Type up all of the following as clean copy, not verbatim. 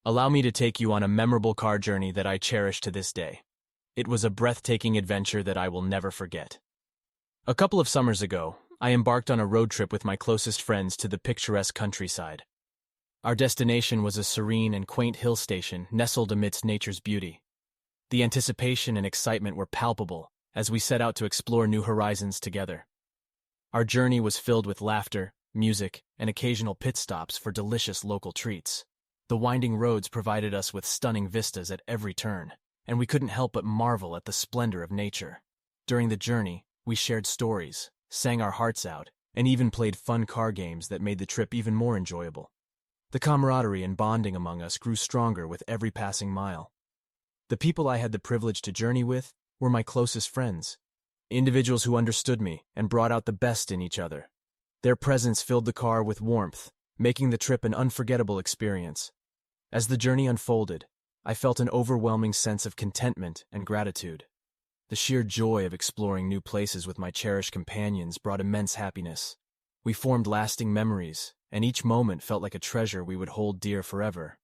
Allow me to take you on a memorable car journey that I cherish to this day. It was a breathtaking adventure that I will never forget. A couple of summers ago, I embarked on a road trip with my closest friends to the picturesque countryside. Our destination was a serene and quaint hill station nestled amidst nature's beauty. The anticipation and excitement were palpable as we set out to explore new horizons together. Our journey was filled with laughter, music, and occasional pit stops for delicious local treats. The winding roads provided us with stunning vistas at every turn, and we couldn't help but marvel at the splendor of nature. During the journey, we shared stories, sang our hearts out, and even played fun car games that made the trip even more enjoyable. The camaraderie and bonding among us grew stronger with every passing mile. The people I had the privilege to journey with were my closest friends, individuals who understood me and brought out the best in each other. Their presence filled the car with warmth, making the trip an unforgettable experience. As the journey unfolded, I felt an overwhelming sense of contentment and gratitude. The sheer joy of exploring new places with my cherished companions brought immense happiness. We formed lasting memories, and each moment felt like a treasure we would hold dear forever.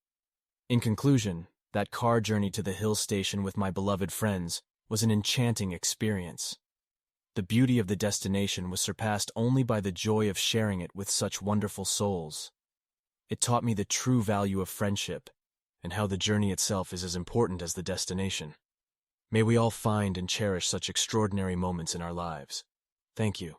In conclusion, that car journey to the hill station with my beloved friends was an enchanting experience. The beauty of the destination was surpassed only by the joy of sharing it with such wonderful souls. It taught me the true value of friendship and how the journey itself is as important as the destination. May we all find and cherish such extraordinary moments in our lives. Thank you.